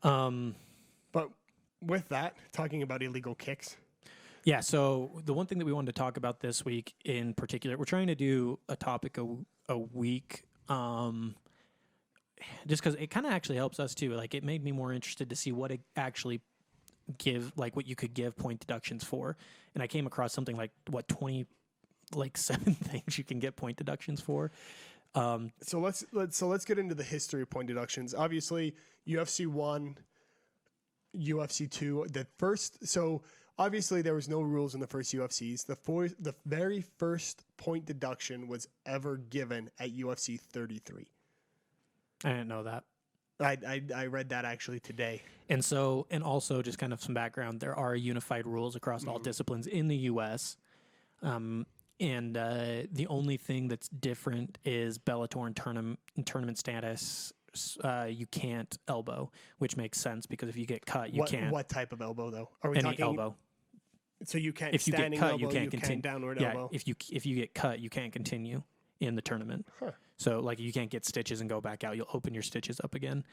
But with that, talking about illegal kicks. Yeah, so the one thing that we wanted to talk about this week in particular, we're trying to do a topic a week, just because it kind of actually helps us too. Like, it made me more interested to see what it actually what you could give point deductions for. And I came across something like, 7 things you can get point deductions for. So let's get into the history of point deductions. Obviously, UFC 1, UFC 2, so obviously there was no rules in the first UFCs. The very first point deduction was ever given at UFC 33. I didn't know that. I read that actually today. And also just kind of some background, there are unified rules across all disciplines in the U.S. And the only thing that's different is Bellator and tournament status. You can't elbow, which makes sense because if you get cut, you can't. What type of elbow though? Are we Any talking elbow? So you can't. If you get cut, elbow, you can't continue. Downward yeah, elbow. if you get cut, you can't continue in the tournament. Huh. So like you can't get stitches and go back out. You'll open your stitches up again.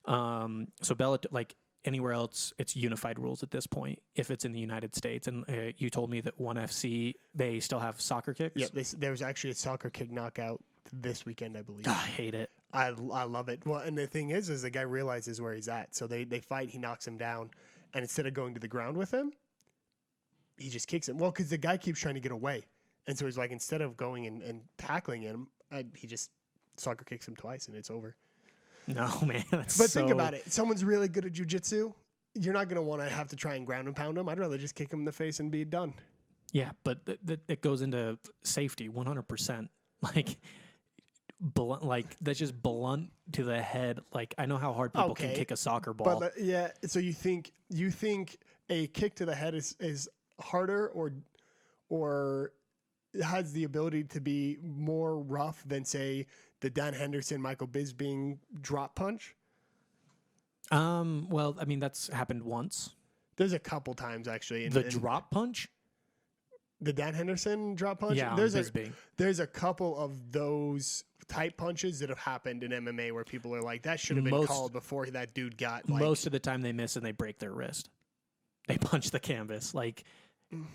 So Bellator, like anywhere else, it's unified rules at this point. If it's in the United States, and you told me that ONE FC they still have soccer kicks. Yeah, there was actually a soccer kick knockout this weekend, I believe. I hate it. I love it. Well, and the thing is the guy realizes where he's at. So they fight, he knocks him down, and instead of going to the ground with him, he just kicks him. Well, because the guy keeps trying to get away. And so he's like, instead of going and tackling him, he just soccer kicks him twice, and it's over. No, man. Think about it. Someone's really good at jiu-jitsu. You're not going to want to have to try and ground and pound him. I'd rather just kick him in the face and be done. Yeah, but it goes into safety 100%. That's just blunt to the head. Like, I know how hard people can kick a soccer ball. But so you think a kick to the head is harder or has the ability to be more rough than, say, the Dan Henderson, Michael Bisping drop punch? Well, I mean, that's happened once. There's a couple times actually. Drop punch? The Dan Henderson drop punch? Yeah, there's a couple of those type punches that have happened in MMA where people are like, that should have been called before that dude got most of the time they miss and they break their wrist. They punch the canvas.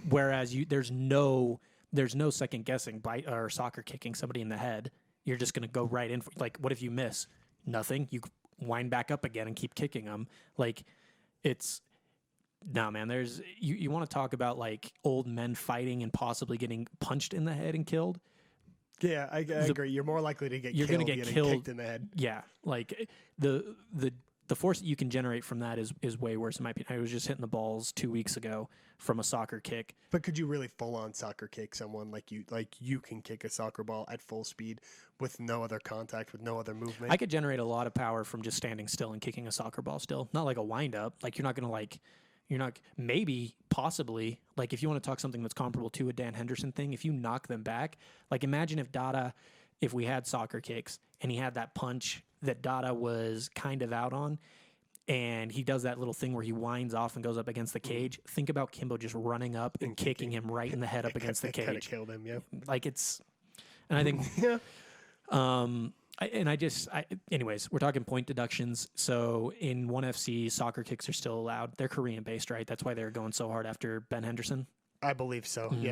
Whereas there's no second guessing or soccer kicking somebody in the head. You're just going to go right in. What if you miss? Nothing. You wind back up again and keep kicking them. No, man, you want to talk about old men fighting and possibly getting punched in the head and killed? Yeah, I agree. You're more likely to get killed kicked in the head. Yeah, the force that you can generate from that is way worse in my opinion. I was just hitting the balls 2 weeks ago from a soccer kick. But could you really full on soccer kick someone like you can kick a soccer ball at full speed with no other contact, with no other movement? I could generate a lot of power from just standing still and kicking a soccer ball still. Not like a wind up. Maybe, possibly, if you want to talk something that's comparable to a Dan Henderson thing, if you knock them back, imagine if we had soccer kicks and he had that punch that Dada was kind of out on, and he does that little thing where he winds off and goes up against the cage. Think about Kimbo just running up and kicking him right in the head up against the cage. Kind of killed him, yeah. And I think, yeah. Anyways, we're talking point deductions. So in ONE FC, soccer kicks are still allowed. They're Korean based, right? That's why they're going so hard after Ben Henderson. I believe so. Mm-hmm.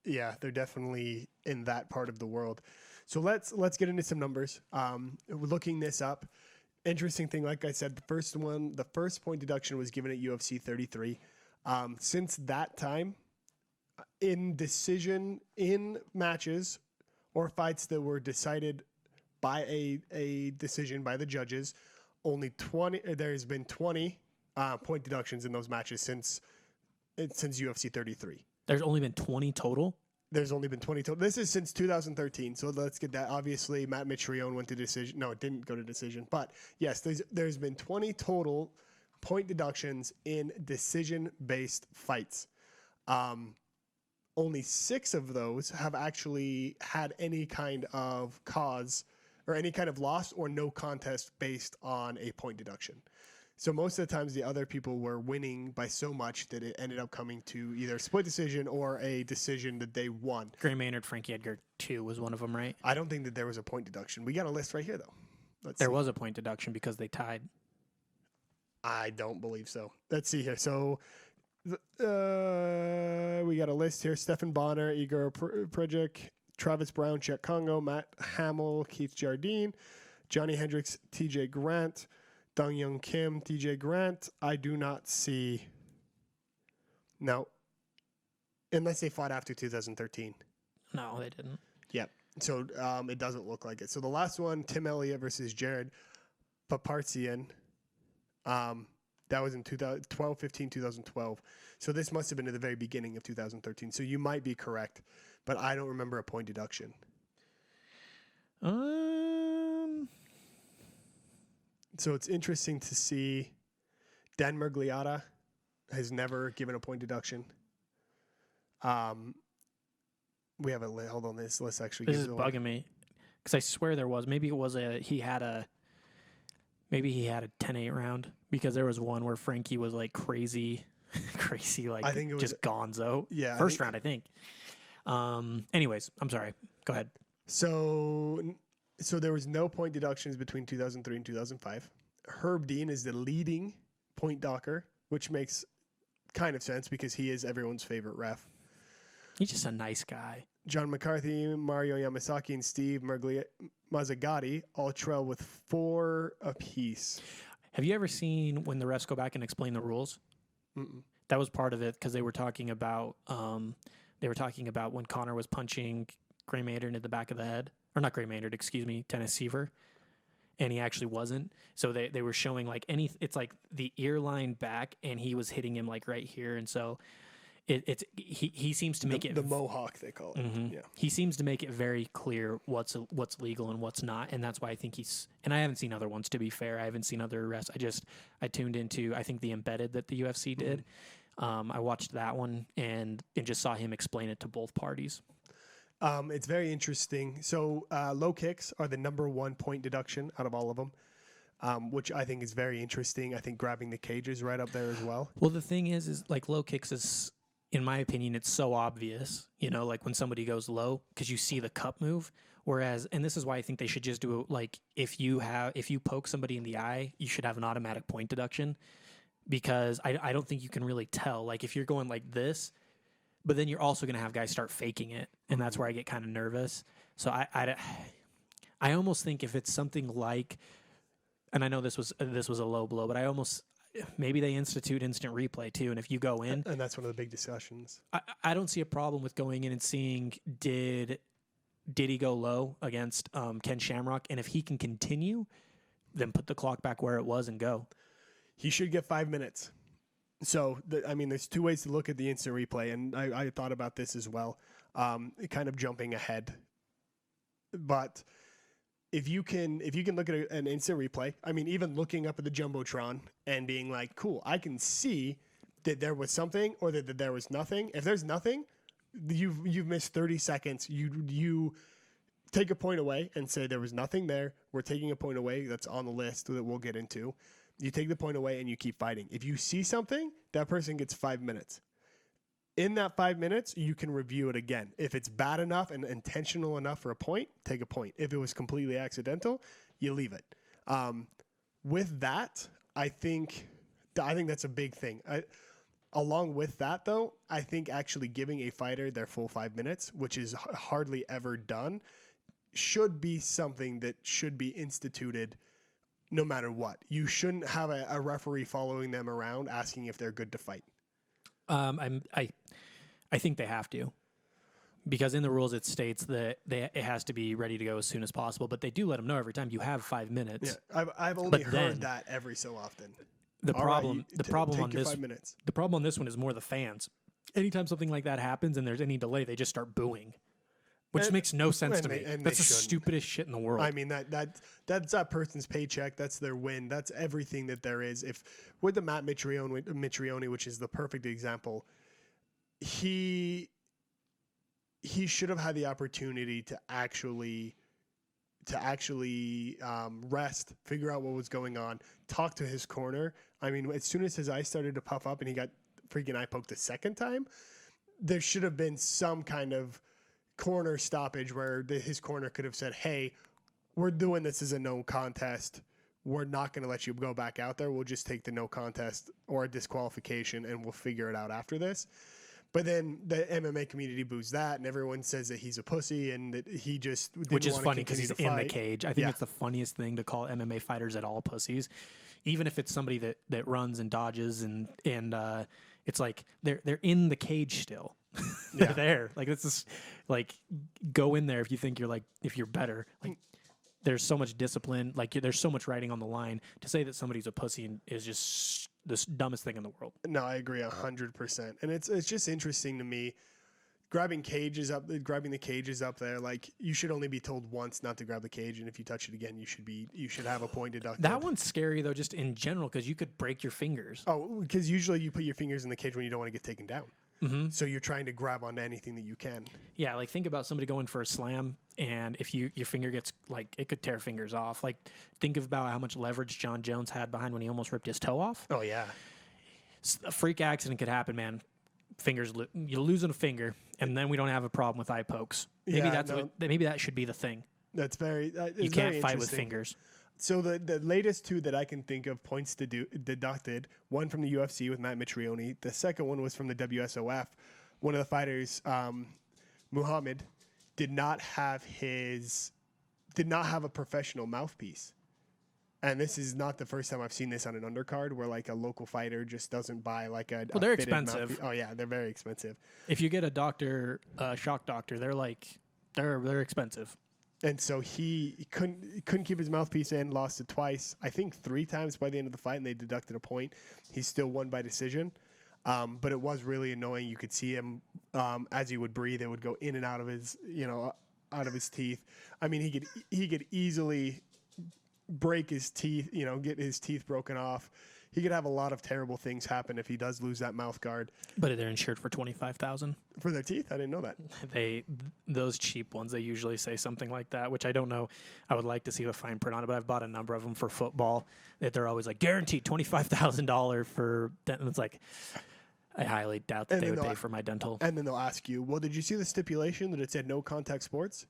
Yeah, they're definitely in that part of the world. So let's get into some numbers. Looking this up, interesting thing. Like I said, the first point deduction was given at UFC 33. Since that time, in matches or fights that were decided by a decision by the judges, there's been 20 point deductions in those matches since UFC 33. There's only been 20 total? There's only been 20 total. This is since 2013, so let's get that. Obviously, Matt Mitrione went to decision. No, it didn't go to decision. But, yes, there's been 20 total point deductions in decision-based fights. Only 6 of those have actually had any kind of cause or any kind of loss or no contest based on a point deduction. So most of the times the other people were winning by so much that it ended up coming to either a split decision or a decision that they won. Gray Maynard, Frankie Edgar 2 was one of them, right? I don't think that there was a point deduction. We got a list right here, though. There was a point deduction because they tied. I don't believe so. Let's see here. So we got a list here. Stephen Bonner, Igor Prejic, Travis Brown, Chet Congo, Matt Hamill, Keith Jardine, Johnny Hendricks, TJ Grant, Dong Young Kim, TJ Grant. I do not see. No. Unless they fought after 2013. No, they didn't. Yep. So it doesn't look like it. So the last one, Tim Elliott versus Jared Papartsian. That was in 2012, 15, 2012. So this must have been at the very beginning of 2013. So you might be correct, but I don't remember a point deduction. So it's interesting to see Dan Mergliata has never given a point deduction. We have a hold on this. Let's actually. This is bugging me because I swear there was. Maybe it was he had a 10-8 round because there was one where Frankie was like crazy like I think it was just gonzo. Yeah, first round I think. Anyways, I'm sorry. Go ahead. So there was no point deductions between 2003 and 2005. Herb Dean is the leading point docker, which makes kind of sense because he is everyone's favorite ref. He's just a nice guy. John McCarthy, Mario Yamasaki, and Steve Mazzagatti all trail with 4 apiece. Have you ever seen when the refs go back and explain the rules? Mm-mm. That was part of it because they were talking about when Connor was punching Gray Maynard in the back of the head, or not Gray Maynard, excuse me, Dennis Seaver, and he actually wasn't. So they were showing like it's like the ear line back, and he was hitting him like right here, and so. He seems to make it the mohawk they call it. Mm-hmm. Yeah. He seems to make it very clear what's legal and what's not, and that's why I think he's. And I haven't seen other ones, to be fair. I haven't seen other arrests. I tuned into I think the embedded that the UFC did. I watched that one and just saw him explain it to both parties. It's very interesting. So low kicks are the number 1 point deduction out of all of them. Which I think is very interesting. I think grabbing the cage is right up there as well. Well, the thing is like low kicks is. In my opinion, it's so obvious, like when somebody goes low because you see the cup move. Whereas, and this is why I think they should just do it. Like if you poke somebody in the eye, you should have an automatic point deduction because I don't think you can really tell. Like if you're going like this, but then you're also going to have guys start faking it. And that's where I get kind of nervous. So I almost think if it's something like, and I know this was a low blow, but maybe they institute instant replay too. And if you go in, and that's one of the big discussions. I don't see a problem with going in and seeing did he go low against Ken Shamrock, and if he can continue, then put the clock back where it was and go. He should get 5 minutes. So there's 2 ways to look at the instant replay, and I thought about this as well, kind of jumping ahead, but. If you can look at an instant replay, even looking up at the Jumbotron and being like, cool, I can see that there was something or that there was nothing. If there's nothing, you've missed 30 seconds. You take a point away and say there was nothing there. We're taking a point away that's on the list that we'll get into. You take the point away and you keep fighting. If you see something, that person gets 5 minutes. In that 5 minutes, you can review it again. If it's bad enough and intentional enough for a point, take a point. If it was completely accidental, you leave it. With that, I think that's a big thing. Along with that, though, I think actually giving a fighter their full 5 minutes, which is hardly ever done, should be something that should be instituted no matter what. You shouldn't have a referee following them around asking if they're good to fight. I think they have to, because in the rules it states that it has to be ready to go as soon as possible. But they do let them know every time you have 5 minutes. Yeah, I've only heard that every so often. The problem on this 5 minutes. The problem on this one is more the fans. Anytime something like that happens and there's any delay, they just start booing, which makes no sense to me. That's the stupidest shit in the world. That's that person's paycheck. That's their win. That's everything that there is. If with the Matt Mitrione, which is the perfect example, he should have had the opportunity to actually rest, figure out what was going on, talk to his corner. As soon as his eye started to puff up and he got freaking eye poked a second time, there should have been some kind of corner stoppage where his corner could have said, hey, we're doing this as a no contest. we're not going to let you go back out there. We'll just take the no contest or a disqualification, and we'll figure it out after this. But then the MMA community boos that, and everyone says that he's a pussy and that he just didn't which is want to funny because continue he's to in the fight. cage. I think it's the funniest thing to call MMA fighters at all pussies, even if it's somebody that runs and dodges and it's like they're in the cage still. They're there. Like it's just like go in there if you think if you're better. Like there's so much discipline. Like there's so much writing on the line. To say that somebody's a pussy is just the dumbest thing in the world. No, I agree 100%. And it's just interesting to me. Grabbing the cages up there. Like you should only be told once not to grab the cage, and if you touch it again, you should have a point deducted. That one's scary though, just in general, because you could break your fingers. Oh, because usually you put your fingers in the cage when you don't want to get taken down. Mm-hmm. So you're trying to grab onto anything that you can. Yeah, like think about somebody going for a slam, and if your finger gets it could tear fingers off. Like think about how much leverage John Jones had behind when he almost ripped his toe off. Oh yeah, A freak accident could happen, man. You're losing a finger, and then we don't have a problem with eye pokes. Maybe maybe that should be the thing. That's very. You can't fight with fingers. So the latest two that I can think of points deducted, one from the UFC with Matt Mitrione. The second one was from the WSOF. One of the fighters, Muhammad, did not have a professional mouthpiece. And this is not the first time I've seen this on an undercard where like a local fighter just doesn't buy like a. Well, they're expensive. Mouthpiece. Oh yeah, they're very expensive. If you get a shock doctor, they're expensive. And so he couldn't keep his mouthpiece in, lost it twice, I think 3 times by the end of the fight, and they deducted a point. He still won by decision, but it was really annoying. You could see him as he would breathe; it would go in and out of his teeth. I mean, he could easily break his teeth, get his teeth broken off. He could have a lot of terrible things happen if he does lose that mouth guard. But they're insured for $25,000 for their teeth. I didn't know that. Those cheap ones, they usually say something like that, which I don't know. I would like to see the fine print on it, but I've bought a number of them for football that they're always like guaranteed $25,000 for. And it's like I highly doubt that they would pay for my dental. And then they'll ask you, well, did you see the stipulation that it said no contact sports?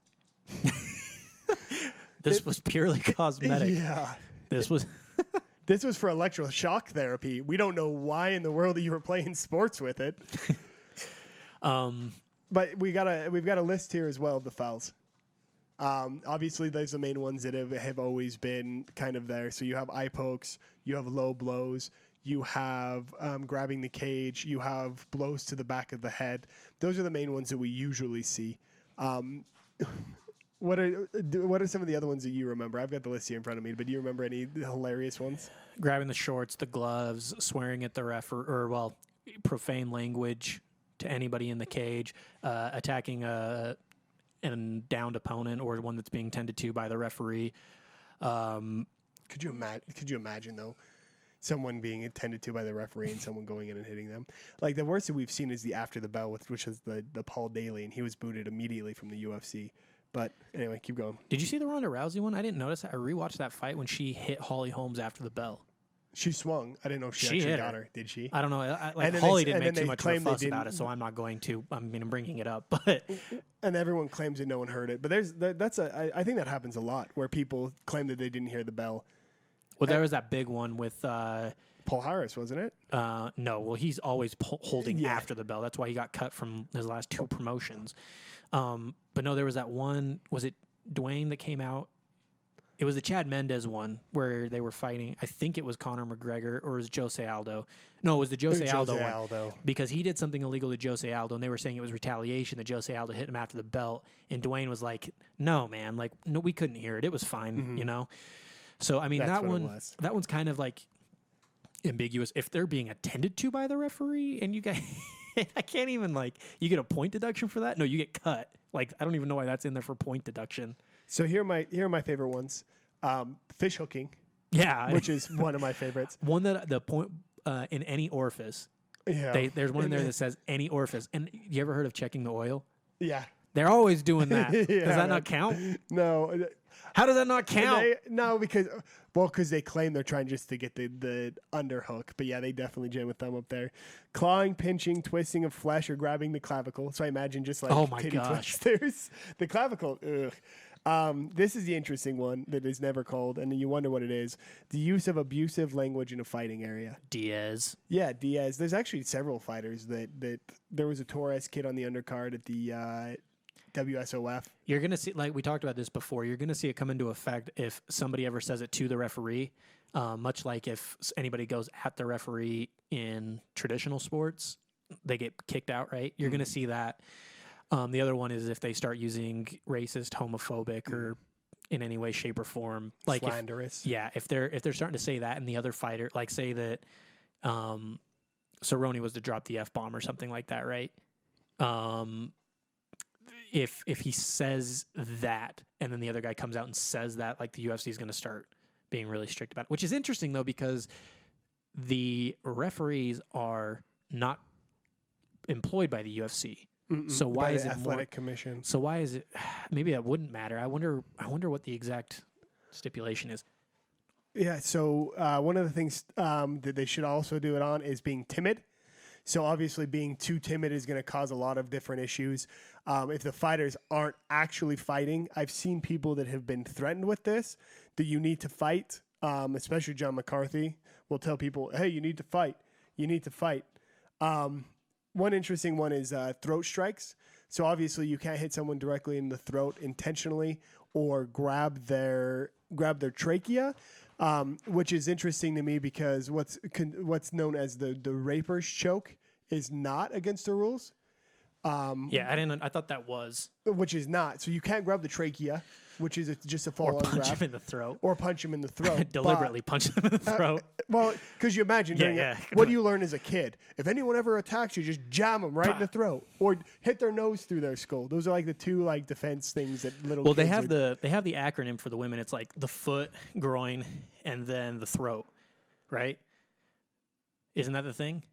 This was purely cosmetic. Yeah. This was for electroshock therapy. We don't know why in the world you were playing sports with it. But we've got a list here as well of the fouls. Obviously, those are the main ones that have always been kind of there. So you have eye pokes, you have low blows, you have grabbing the cage, you have blows to the back of the head. Those are the main ones that we usually see. What are some of the other ones that you remember? I've got the list here in front of me, but do you remember any hilarious ones? Grabbing the shorts, the gloves, swearing at the ref, or profane language to anybody in the cage, attacking a downed opponent or one that's being tended to by the referee. Could you imagine though, someone being attended to by the referee and someone going in and hitting them? Like the worst that we've seen is the after the bell, which is the Paul Daly, and he was booted immediately from the UFC. But anyway, keep going. Did you see the Ronda Rousey one? I didn't notice that. I rewatched that fight when she hit Holly Holmes after the bell. She swung. I didn't know if she actually got her. Did she? I don't know. Holly didn't make too much of a fuss about it, so I'm not going to. I'm bringing it up. But and everyone claims that no one heard it. But I think that happens a lot where people claim that they didn't hear the bell. Well, there was that big one with Paul Harris, wasn't it? No. Well, he's always holding after the bell. That's why he got cut from his last 2 promotions. But no, there was that one. Was it Dwayne that came out? It was the Chad Mendez one where they were fighting. I think it was Conor McGregor or it was Jose Aldo. No, it was the Jose Aldo one. Because he did something illegal to Jose Aldo, and they were saying it was retaliation that Jose Aldo hit him after the belt. And Dwayne was like, no, man. Like, no, we couldn't hear it. It was fine, So, I mean, that one's kind of like ambiguous. If they're being attended to by the referee and you guys... I can't even you get a point deduction for that. No, you get cut. I don't even know why that's in there for point deduction. So here are my favorite ones. Fish hooking. Yeah. Which is one of my favorites. One that the point in any orifice. Yeah. There's one in there that says any orifice. And you ever heard of checking the oil? Yeah. They're always doing that. Does that not count? No. How does that not count? No, because they claim they're trying just to get the underhook. But yeah, they definitely jam a thumb up there. Clawing, pinching, twisting of flesh, or grabbing the clavicle. So I imagine just oh my titty gosh. twisters. The clavicle, ugh. This is the interesting one that is never called, and you wonder what it is. The use of abusive language in a fighting area. Diaz. Yeah, Diaz. There's actually several fighters that there was a Torres kid on the undercard at the WSOF. You're going to see, like we talked about this before, you're going to see it come into effect if somebody ever says it to the referee, much like if anybody goes at the referee in traditional sports, they get kicked out, right? You're going to see that. The other one is if they start using racist, homophobic, or in any way, shape, or form. Like Slanderous. if they're starting to say that and the other fighter, like say that Cerrone was to drop the F-bomb or something like that, right? If he says that and then the other guy comes out and says that, like the UFC is going to start being really strict about it, which is interesting though, because the referees are not employed by the UFC. So why is it athletic commission? So why is it? Maybe that wouldn't matter. I wonder what the exact stipulation is. Yeah. So one of the things that they should also do it on is being timid. So obviously being too timid is going to cause a lot of different issues. If the fighters aren't actually fighting, I've seen people that have been threatened with this, that you need to fight, especially John McCarthy will tell people, hey, you need to fight. You need to fight. One interesting one is throat strikes. So obviously you can't hit someone directly in the throat intentionally or grab their trachea. Which is interesting to me because what's known as the raper's choke is not against the rules. I thought that was. Which is not. So you can't grab the trachea, which is just a fall-on grab. Or punch him in the throat. Or punch him in the throat. Deliberately punch him in the throat. Well, because you imagine what do you learn as a kid? If anyone ever attacks you, just jam them right in the throat or hit their nose through their skull. Those are like the two like defense things that little. Well, they have the acronym for the women. It's like the foot, groin, and then the throat, right? Isn't that the thing?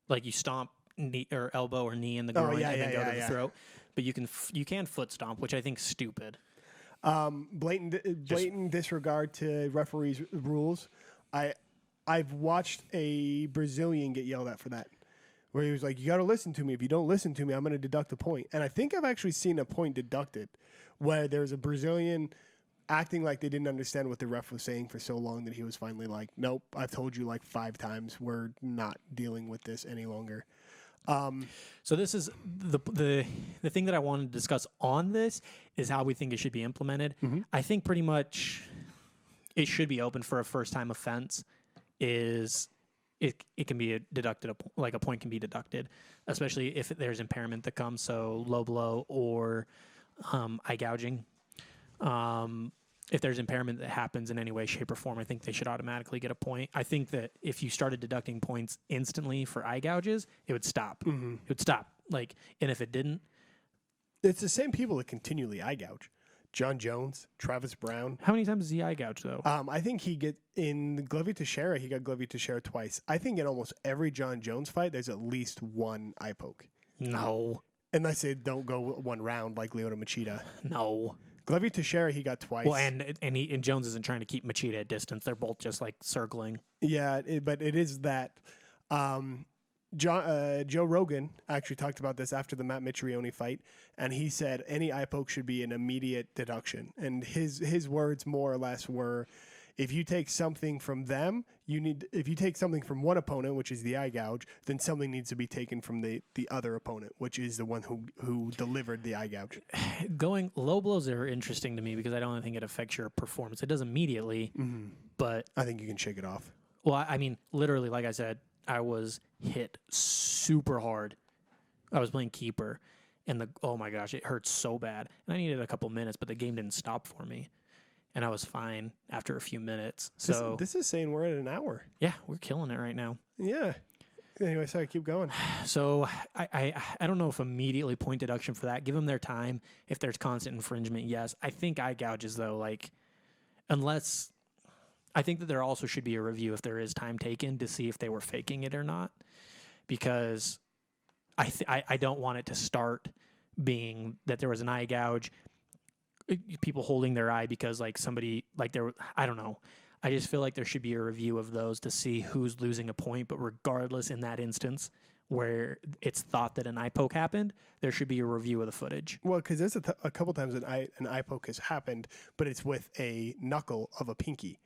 Like you stomp knee or elbow or knee in the groin and then go to the throat. But you can foot stomp, which I think is stupid. Blatant disregard to referees' rules. I've watched a Brazilian get yelled at for that, where he was like, "You got to listen to me. If you don't listen to me, I'm going to deduct a point." And I think I've actually seen a point deducted, where there's a Brazilian acting like they didn't understand what the ref was saying for so long that he was finally like, "Nope, I've told you like 5 times. We're not dealing with this any longer." So this is the thing that I wanted to discuss on this is how we think it should be implemented. Mm-hmm. I think pretty much it should be open for a first-time offense. It can be deducted, like a point can be deducted, especially if there's impairment that comes, so low blow or eye gouging. If there's impairment that happens in any way, shape, or form, I think they should automatically get a point. I think that if you started deducting points instantly for eye gouges, it would stop. Mm-hmm. It would stop. And if it didn't, it's the same people that continually eye gouge. John Jones, Travis Brown. How many times does he eye gouge though? I think he got Glover Teixeira twice. I think in almost every John Jones fight, there's at least one eye poke. No. Unless they don't go one round like Lyoto Machida. No. Glover Teixeira, he got twice. Well, and Jones isn't trying to keep Machida at distance. They're both just like circling. Yeah, but it is that. Joe Rogan actually talked about this after the Matt Mitrione fight, and he said any eye poke should be an immediate deduction. And his words more or less were, if you take something from them, if you take something from one opponent, which is the eye gouge, then something needs to be taken from the other opponent, which is the one who delivered the eye gouge. Going low blows are interesting to me because I don't think it affects your performance. It does immediately, but I think you can shake it off. Well, I mean, literally, like I said, I was hit super hard. I was playing keeper, and oh my gosh, it hurt so bad. And I needed a couple minutes, but the game didn't stop for me. And I was fine after a few minutes. So this is saying we're at an hour. Yeah, we're killing it right now. Yeah. Anyway, sorry, keep going. So I don't know if immediately point deduction for that. Give them their time. If there's constant infringement, yes. I think eye gouges, though, unless... I think that there also should be a review if there is time taken to see if they were faking it or not, because I don't want it to start being that there was an eye gouge, people holding their eye because somebody I don't know. I just feel like there should be a review of those to see who's losing a point. But regardless, in that instance, where it's thought that an eye poke happened, there should be a review of the footage. Well, because there's a couple times an eye poke has happened, but it's with a knuckle of a pinky,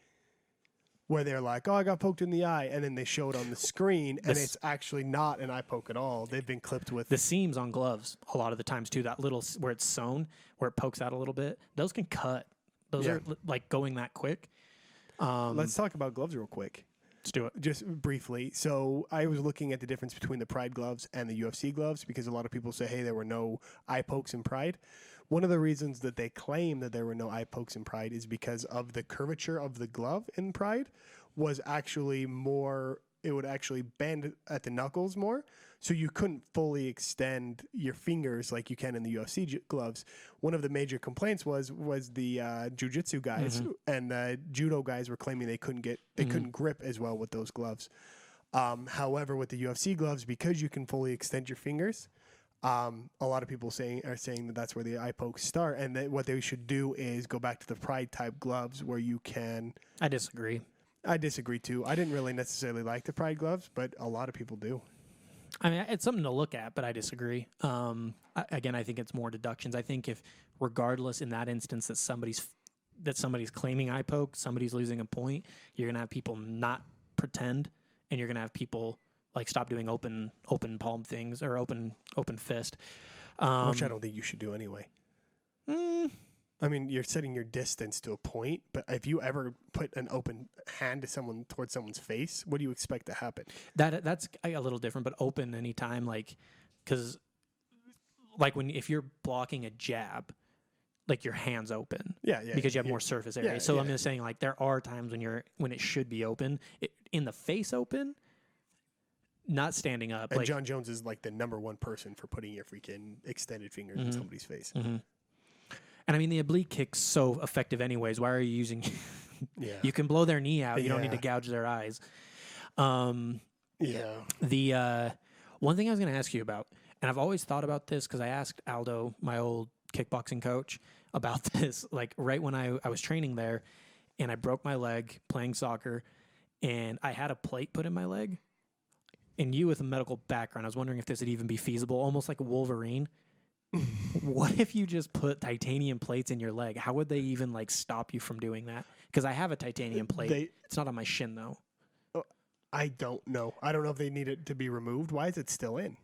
where they're like, "Oh, I got poked in the eye," and then they show it on the screen, and it's actually not an eye poke at all. They've been clipped with the seams on gloves a lot of the times too. That little where it's sewn, where it pokes out a little bit, those can cut. Those are like going that quick. Let's talk about gloves real quick. Let's do it. Just briefly. So I was looking at the difference between the Pride gloves and the UFC gloves because a lot of people say, hey, there were no eye pokes in Pride. One of the reasons that they claim that there were no eye pokes in Pride is because of the curvature of the glove in Pride was actually more, it would actually bend at the knuckles more. So you couldn't fully extend your fingers like you can in the UFC gloves. One of the major complaints was the jiu-jitsu guys and the judo guys were claiming they couldn't grip as well with those gloves. However, with the UFC gloves, because you can fully extend your fingers, a lot of people are saying that that's where the eye pokes start, and that what they should do is go back to the Pride type gloves where you can. I disagree. I disagree too. I didn't really necessarily like the Pride gloves, but a lot of people do. I mean, it's something to look at, but I disagree. Again, I think it's more deductions. I think if, regardless, in that instance, that somebody's claiming eye poke, somebody's losing a point, you're gonna have people not pretend, and you're gonna have people like stop doing open palm things or open fist, which I don't think you should do anyway. I mean, you're setting your distance to a point, but if you ever put an open hand to towards someone's face, what do you expect to happen? That's a little different, but open anytime, like, because like if you're blocking a jab, like your hand's open, because you have more surface area. I'm just saying, like, there are times when it should be open, in the face open, not standing up. And like, John Jones is like the number one person for putting your freaking extended fingers in somebody's face. And I mean, the oblique kick's so effective anyways. Why are you using... You can blow their knee out. You don't need to gouge their eyes. The one thing I was going to ask you about, and I've always thought about this because I asked Aldo, my old kickboxing coach, about this, like right when I was training there, and I broke my leg playing soccer, and I had a plate put in my leg. And you with a medical background, I was wondering if this would even be feasible, almost like a Wolverine. What if you just put titanium plates in your leg? How would they even like stop you from doing that? Because I have a titanium plate. It's not on my shin though. I don't know. I don't know if they need it to be removed. Why is it still in?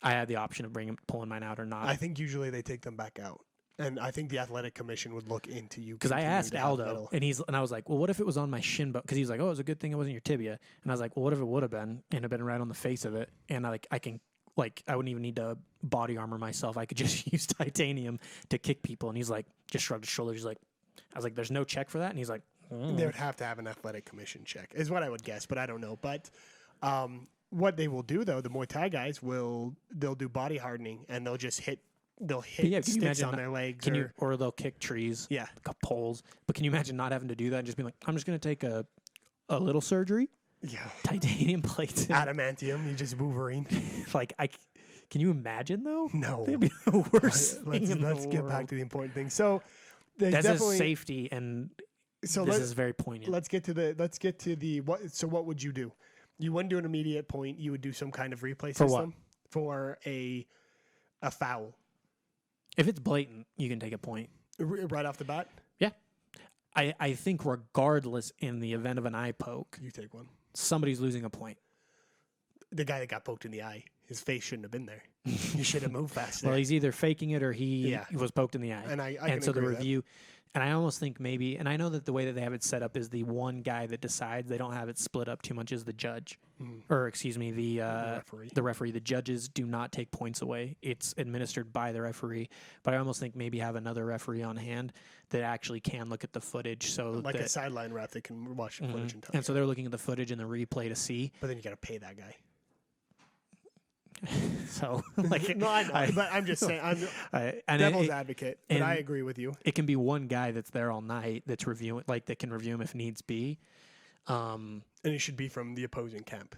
I had the option of pulling mine out or not. I think usually they take them back out. And I think the athletic commission would look into you. Because I asked Aldo, and I was like, well, what if it was on my shin bone? Because he was like, oh, it was a good thing it wasn't your tibia. And I was like, well, what if it would have been? And it been right on the face of it. And I wouldn't even need to body armor myself. I could just use titanium to kick people. And he's like, just shrugged his shoulders. He's like, I was like, there's no check for that. And he's like, They would have to have an athletic commission check, is what I would guess, but I don't know. But what they will do, though, the Muay Thai guys they'll do body hardening, and they'll hit sticks on their legs. Or they'll kick trees, yeah, poles. But can you imagine not having to do that and just being like, I'm just going to take a little surgery? Yeah. Titanium plates. Adamantium, you just Wolverine. Can you imagine, though? No. That'd be the worst thing Let's get back to the important thing. So that's definitely safety, and this is very poignant. Let's get to the what. So what would you do? You wouldn't do an immediate point. You would do some kind of replay system what? For a foul. If it's blatant, you can take a point Right off the bat? Yeah. I think regardless, in the event of an eye poke, you take one. Somebody's losing a point. The guy that got poked in the eye, his face shouldn't have been there. He should have moved faster. Well, he's either faking it or he was poked in the eye. And and so the review, and I almost think maybe, and I know that the way that they have it set up is the one guy that decides. They don't have it split up too much as the judge, or excuse me, the referee. The referee. The judges do not take points away. It's administered by the referee. But I almost think maybe have another referee on hand that actually can look at the footage. So like a sideline ref that can watch the footage and tell. And so they're looking at the footage and the replay to see. But then you got to pay that guy. So, no, I know, but I'm just saying, I'm devil's advocate, but I agree with you. It can be one guy that's there all night that's reviewing, that can review him if needs be. And it should be from the opposing camp.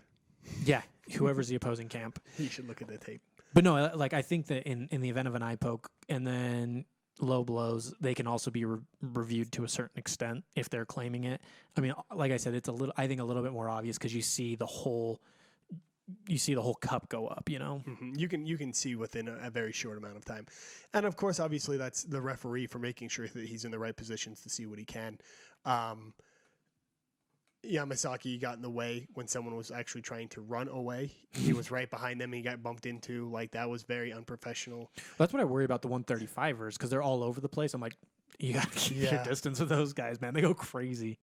Yeah, whoever's the opposing camp. He should look at the tape. But no, I think that in the event of an eye poke and then low blows, they can also be reviewed to a certain extent if they're claiming it. I mean, like I said, it's I think a little bit more obvious because you see the whole you see the whole cup go up, you know? You can see within a very short amount of time. And of course, obviously, that's the referee for making sure that he's in the right positions to see what he can. Yamasaki got in the way when someone was actually trying to run away. He was right behind them. He got bumped into. Like, that was very unprofessional. That's what I worry about the 135ers because they're all over the place. I'm like, you got to keep your distance with those guys, man. They go crazy.